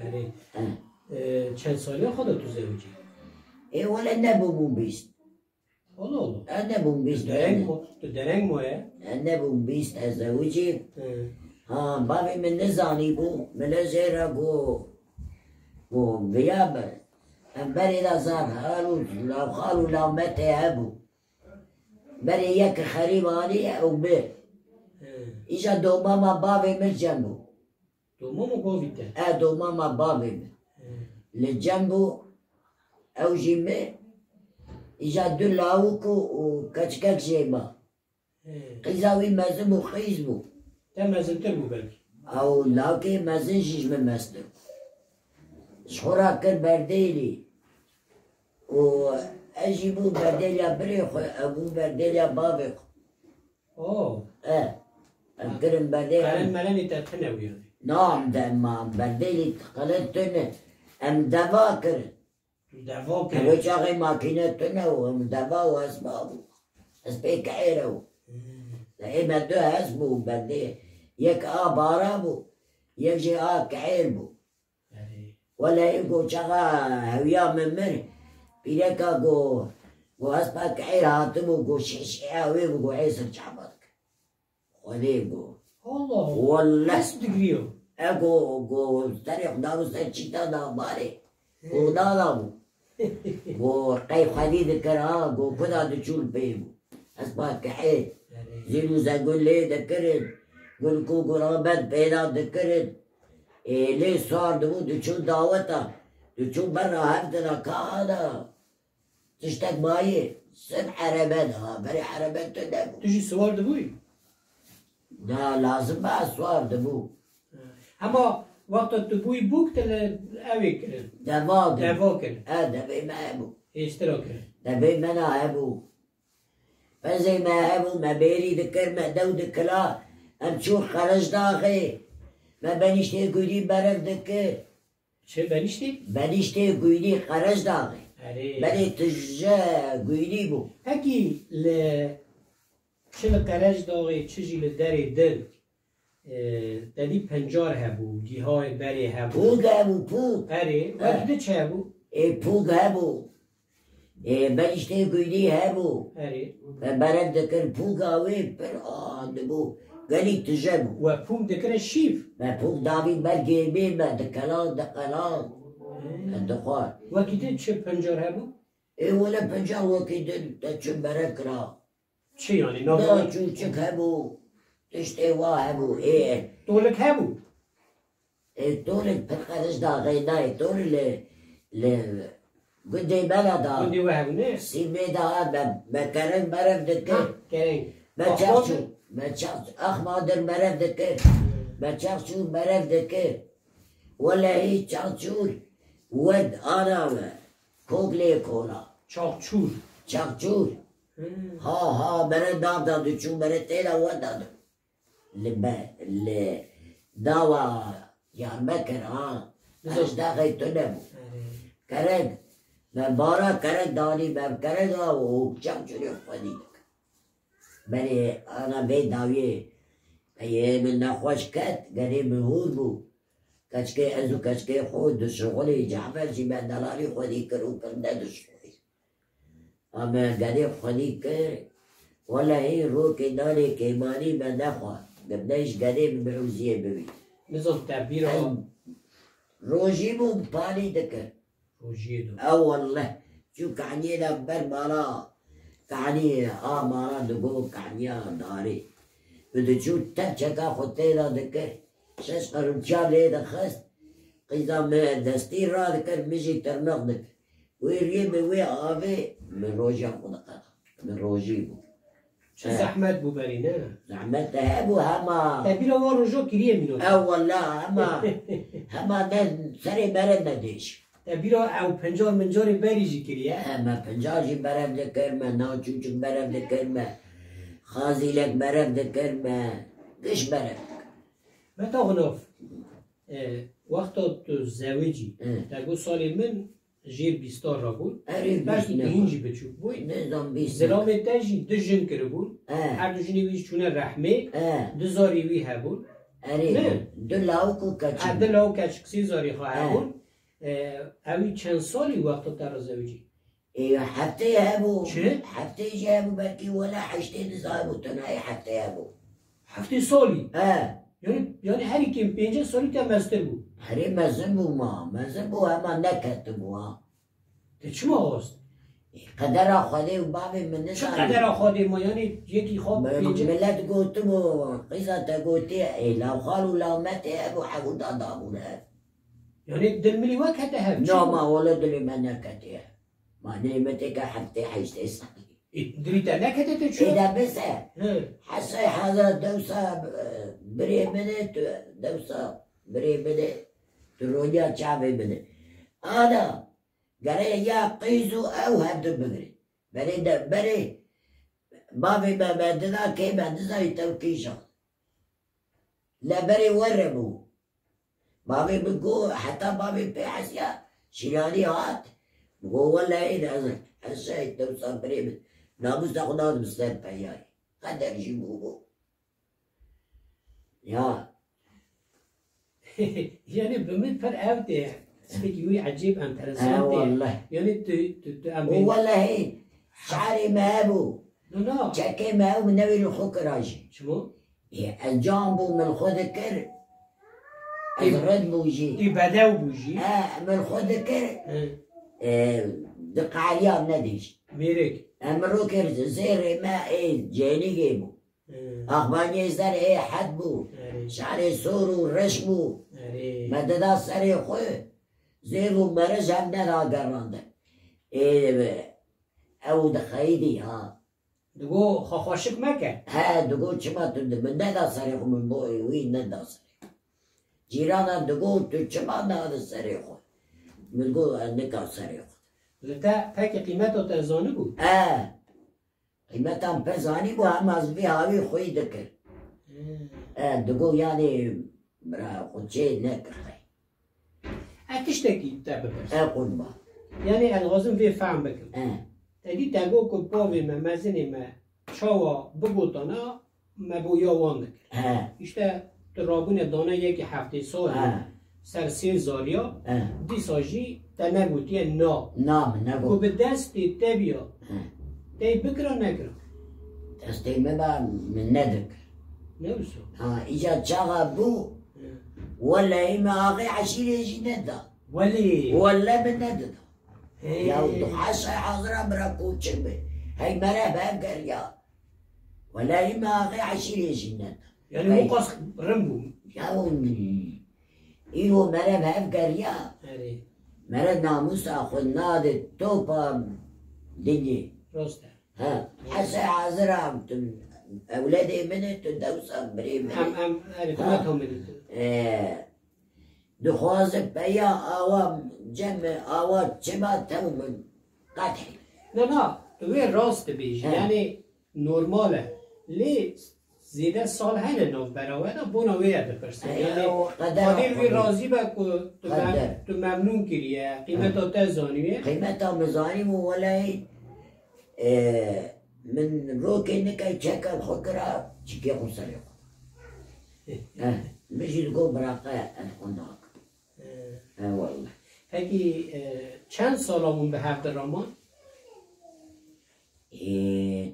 آره چند سالی خودت تو زوجی؟ ای ولی نبوم بیست الله نبوم بیست درنگ موه؟ نبوم بیست از زوجی ها بابی من نزانی بو من زیرا گو بیاب ام بری لازار هالو لو خالو لو مته هبو بری یک خریبانی او بر ایجا دو ماما بابی من جنبو دومامو گویده دو ماما بابی من لجنبو او جيمي إجا دلاوكو وكاتشكاك جيما قيزاوي مازن وخيزبو تا مازن تربو بلكي أو لاكي مازن جيج من مصدر شخورا كر برديلي و أجيبو برديليا بريخو أبو برديليا بابيخو اوه أكرم برديليا قرن ملاني تتنوي يعني نعم ده ما برديلي قلتن أم دواكر دعوا كانوا كده شاغي ماكينتنا ومدبا واسبابو اسبيك عيرو لإما دو هسبو بدي يك بارابو يجي كعيربو ولا يقو شغا هويا من مر بيلكا قو اسبا كعير هاتبو قو شيشياوي قو عيسر شعبك وليقو الله والله بس تقريو قو تاريخ دارو سيتشيتا دا باري قو دارابو قو قي حديد كرا قو كدا دشول بيبو اسبا كحيل زينو زاقول لي ذكرت قول كو قرابات بينا ذكرت إيه ليه صار دمو دشول دعوتا دشول برا هفتنا كادا تشتاق ماي سن حربان بري حربان تدبو تجي سوار دبوي دا لازم بقى سوار دبو اما وقت دبوي بوك تل اوي كده دوا دعوا كده دبي ما ابو اشتراك كده دبي منا ابو فزي ما ابو ما بيري ذكر ما دو ذكلا امشو خرج داخي ما بنشتي قولي برف ذكر چه بنشتی؟ بنشتي قولي خرج داخي آره بني تجا قولي بو اگی ل چه لقرج داغی چجی لدری دل دلی پنجار هبو گیهای بری هبو پوگ ابو پوگ آره وقتی چه هبو؟ پوگ ابو بنشتي قولي ابو آره برف ذكر پوگ اوي پر دبو قالي تجابو و پوم دکره شیف ما پوگ داوي برگي بيما دقلان الدخان وقتی چه پنجار هبو؟ ايه ولا بنجا وكيد تشم بركرا چه یعنی؟ لا نابو شو تشكبو تشتي واهبو ايه دولک هبو ايه تولك بالخرج دا غيناي تول ل قدي بلدا گندی و هبو نه؟ سيبي دا ما كرن برف دكر کرنگ ما تشخشو ما تشخش اخمادر برف دكر ما تشخشو برف دكر ولا هي تشخشور ود انا كوبلي كولا چاقچور تشخشور ها برای داد دادو چون برای تیلا و دادو داوا یار بکر اش داخل تو نبو کرد من بارا کرد دانی بب کرد و چم چونی خودی برای آنا بی داویه یه من نخوش کت گری مهور بو کچکه ازو کچکه خود دو شغلی جعفر چی من دلاری خودی کرو کرده دو شغلی اما قريب خليك ولا هي روك ناري كيماني ما نخوى قبناش قريب بعوزية ببي نظام تعبیر ها روجي مو بالي دكر روژیه دو او والله شو كعني لبر مارا كعني مارا دقو كعني داري بدو شو تبشكا خطيلا دكر شاش قرمشا لي دخست قيدا ما دستي را دكر مجي ترنق دكر ويريم وي آبي من روجي خدقا من روجي بو چه زحمت بو بری نه؟ زحمت هبو هما تعبیر ها روژا کریه مینو والله هما سري برد نديش تعبیر ها او پنجار منجار بری جی کریه هما پنجاجي برد دكرمه ناچوچك برد دكرمه خازي لك برد دكرمه قش برد متا غناف وقتا تو زوجی تگو سالی من جیر بیستار را بود أريد بلکه بيش اینجی بچوک بود نظام بيش زلام تاجی دو جن کرده بود هر دو جنی ویش چونه رحمه دو زاری وی هبود اری دلاو کو کچی دلاو کچکسی زاری خواهبون اوی چند سالی وقت در زوجی؟ هفته هبو چه؟ هفته هبو بلکی ولا حشته نزابو تنهای هفته هبو هفته سالی؟ یعنی هر کیم 5 سالی تا مستر بود؟ هری مزن بو ما مزن بو اما نکت بو ها ده چه ما هست؟ قدر آخواده و بابی من نزانی چه قدر آخواده ما یعنی یکی خواب 5 ملت گوتو بو قیزا تا گوتی لو خالو لو مته هبو حقو دادا بونه یعنی دل ملی وقت هده هم نه ما ولا دلی من نکتیه ما نعمتي كحبتي حيش تسمعي دريت نكتة تشوف إذا بس حسي حضرة دوسة بري بدت دوسة بري بدت تروجا شعبي بدت هذا قال يا قيزو أو هبدو بقري بري بابي ما بدنا كي بدنا يتوكيشا لا بري وربو بابي بقول حتى بابي بحسيا شيلاني هات بقول والله إذا هسه توصل بريمت ناموس خدا مستر بياي قدر يجيبوه يا يعني بمن فر أبدي سبيكي عجيب انترسانت والله يعني والله هي شعري ما أبو لا شكي ما أبو من نبي الخوك راجي شو؟ الجامبو من خود كر الرد بوجي يبدأ بوجي من خود كر دق عليهم نديش ميرك امروك زير ما ايه جيني جيبو اخباني يزدر ايه حد بو شعري سور ورش بو مددا سري خوي زيرو مرج هم نرا قرانده ايه او دخيدي ها دقو خاشك مكة ها دقو چما تند من ندا سري خو من بوي وين ندا سري جيرانا دقو تو چما ندا سري خو من قو نكا سري خو لتا فك قيمته تزاني بود قيمتهم بزاني بو هم از بي هاوي خوي دكر دقو يعني برا خدشي نكر خي اتشتكي تاببس قول با يعني الغازم في فهم بكر تدي تاگو کو باوی ما مزنی ما چاوا بگوتانا ما بویا وان دکر اشتا ترابون دانه یکی هفته سال سر 3 زاریا دی ساجی تا نگوتیه نام نگو کو به دستی تبیا تی بکرا نکرا دستی مبا من ندکر نوسو ایجا چاقا بو ولا اما آقی عشیره جی ندا ولا من نددا يا ودخاسة حاضرة براكو تشبه هاي مرة بانكر يا ولا إما غير عشيرة جنات يعني مو قص رمبو يا وني إيوه مرة بانكر يا مرة ناموس أخذ نادي توبا دنيا راسته ها حاسة حاضرة أولادي منت دوسة بريم أم عرفتهم دخوازه بیا آوام جمع آوات چما تو من قطعی نه وی راست بیش یعنی نرماله لی زیده سال هنه نو براوه بونا ویه بپرسه یعنی قدر وی راضی با تو ممنون کریه قیمتا تزانیه قیمتا مزانیم ولی من روکی نکی چکل خکرا چکی خود سری خود مجید گو براقه الخنداق والله هکی چند سالمون به هفته رامان؟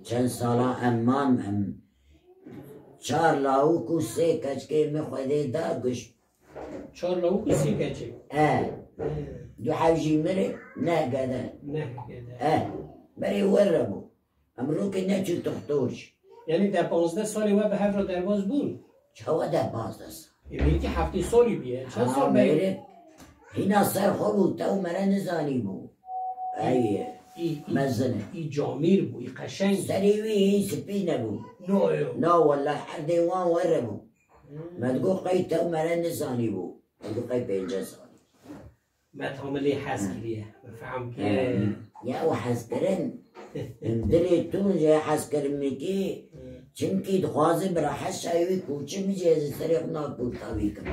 چند سالا امان 4 لاوکو 3 کچکه مخوده دا گشت 4 لاوکو 3 کچه 2 حوجی مره نه گده بری وربو امرو که نچو تختوش یعنی در 15 سالی و به هفته درواز بود؟ چه در 15 سال؟ یعنی که 7 سالی بیه چند سال بیه؟ هنا سر خلو تو مرا نزانی بو ای مزنه ای جامیر بو ای قشنگ سریوی ای سپی نبو نه والله هر دیوان وره بو مدگو قی تو مرا نزانی بو مدگو قی 5 سالی متعاملی حس کریه بفهم که یا و حس کرن دلی تون جای حس کرن میگی چنکی دخوازی برا حس شایوی کوچه میجه از سریق ناکبول تاوی کن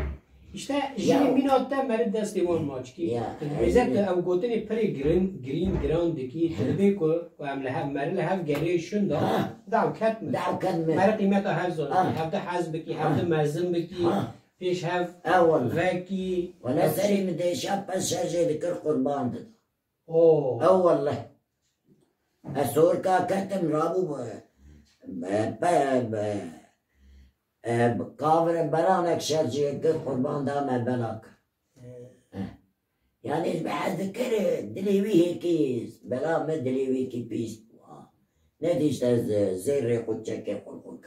İşte jiri minatta meri destivan maçki. Bizet ev gotini peri green diki tedbir ko em lehem meri lehem geri şunda dav ketme. Meri kıymeta hev zor. Hev de haz biki, hev de mezim biki. Peş hev veki. Valla seri mi de şappas şarjı dikir kurban dedi. والله الصور كاتم رابو قابر برانك شرجي قربان دام بلاك يعني بعد ذكر دليوي هيكي بلا ما دليوي كي بيس نديش زير قدشك قلقك